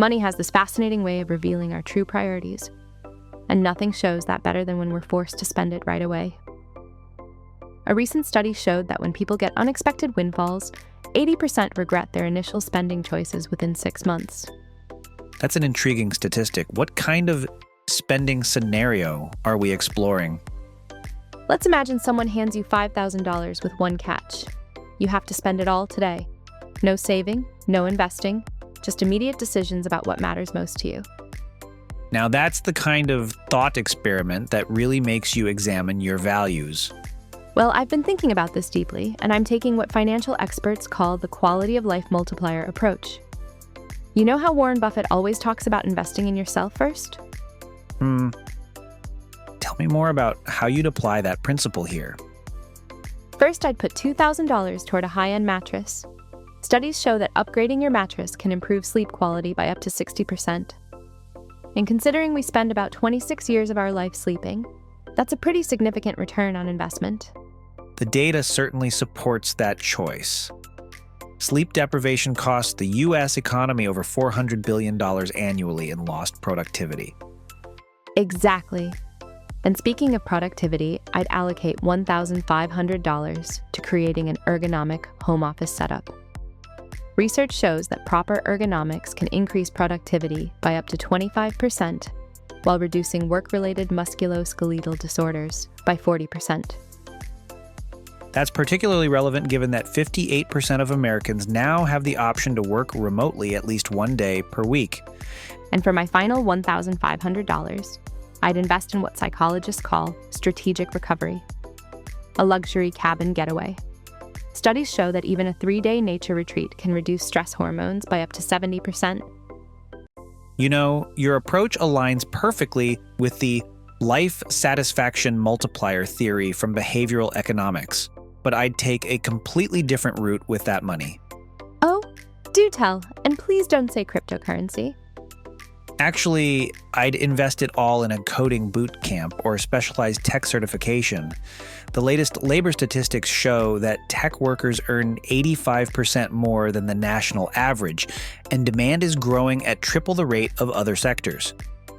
Money has this fascinating way of revealing our true priorities, and nothing shows that better than when we're forced to spend it right away. A recent study showed that when people get unexpected windfalls, 80% regret their initial spending choices within 6 months. That's an intriguing statistic. What kind of spending scenario are we exploring? Let's imagine someone hands you $5,000 with one catch. You have to spend it all today. No saving, no investing, just immediate decisions about what matters most to you. Now that's the kind of thought experiment that really makes you examine your values. Well, I've been thinking about this deeply, and I'm taking what financial experts call the quality of life multiplier approach. You know how Warren Buffett always talks about investing in yourself first? Tell me more about how you'd apply that principle here. First, I'd put $2,000 toward a high-end mattress. Studies show that upgrading your mattress can improve sleep quality by up to 60%. And considering we spend about 26 years of our life sleeping, that's a pretty significant return on investment. The data certainly supports that choice. Sleep deprivation costs the U.S. economy over $400 billion annually in lost productivity. Exactly. And speaking of productivity, I'd allocate $1,500 to creating an ergonomic home office setup. Research shows that proper ergonomics can increase productivity by up to 25%, while reducing work-related musculoskeletal disorders by 40%. That's particularly relevant given that 58% of Americans now have the option to work remotely at least one day per week. And for my final $1,500, I'd invest in what psychologists call strategic recovery, a luxury cabin getaway. Studies show that even a 3-day nature retreat can reduce stress hormones by up to 70%. You know, your approach aligns perfectly with the life satisfaction multiplier theory from behavioral economics, but I'd take a completely different route with that money. Oh, do tell, and please don't say cryptocurrency. Actually, I'd invest it all in a coding boot camp or specialized tech certification. The latest labor statistics show that tech workers earn 85% more than the national average, and demand is growing at triple the rate of other sectors.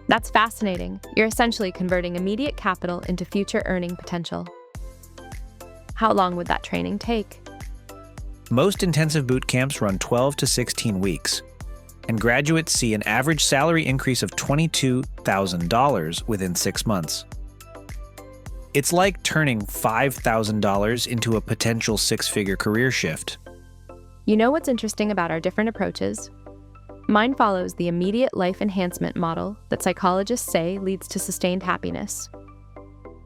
That's fascinating. You're essentially converting immediate capital into future earning potential. How long would that training take? Most intensive boot camps run 12 to 16 weeks, and graduates see an average salary increase of $22,000 within 6 months. It's like turning $5,000 into a potential 6-figure career shift. You know what's interesting about our different approaches? Mine follows the immediate life enhancement model that psychologists say leads to sustained happiness,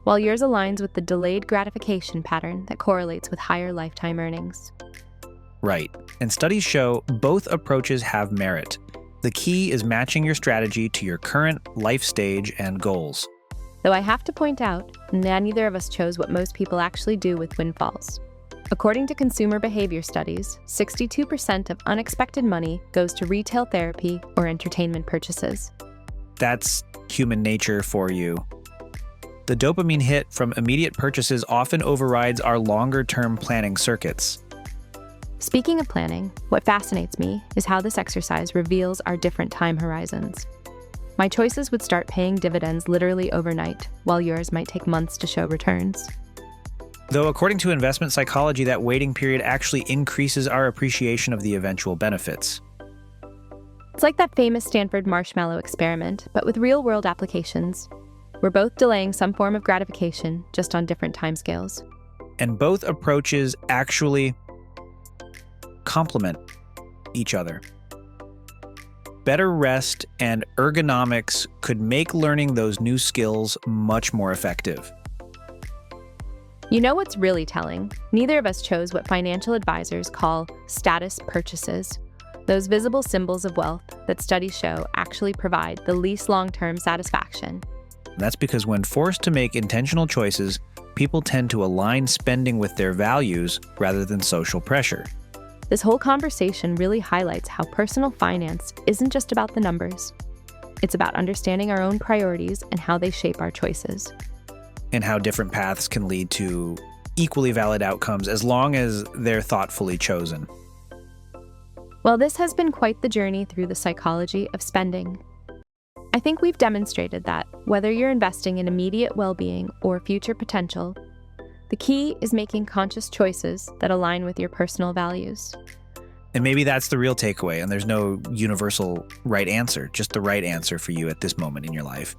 while yours aligns with the delayed gratification pattern that correlates with higher lifetime earnings. Right, and studies show both approaches have merit. The key is matching your strategy to your current life stage and goals. Though I have to point out that neither of us chose what most people actually do with windfalls. According to consumer behavior studies, 62% of unexpected money goes to retail therapy or entertainment purchases. That's human nature for you. The dopamine hit from immediate purchases often overrides our longer-term planning circuits. Speaking of planning, what fascinates me is how this exercise reveals our different time horizons. My choices would start paying dividends literally overnight, while yours might take months to show returns. Though according to investment psychology, that waiting period actually increases our appreciation of the eventual benefits. It's like that famous Stanford marshmallow experiment, but with real-world applications. We're both delaying some form of gratification, just on different timescales. And both approaches actually complement each other. Better rest and ergonomics could make learning those new skills much more effective. You know what's really telling? Neither of us chose what financial advisors call status purchases, those visible symbols of wealth that studies show actually provide the least long-term satisfaction. That's because when forced to make intentional choices, people tend to align spending with their values rather than social pressure. This whole conversation really highlights how personal finance isn't just about the numbers. It's about understanding our own priorities and how they shape our choices. And how different paths can lead to equally valid outcomes as long as they're thoughtfully chosen. Well, this has been quite the journey through the psychology of spending. I think we've demonstrated that, whether you're investing in immediate well-being or future potential, the key is making conscious choices that align with your personal values. And maybe that's the real takeaway, and there's no universal right answer, just the right answer for you at this moment in your life.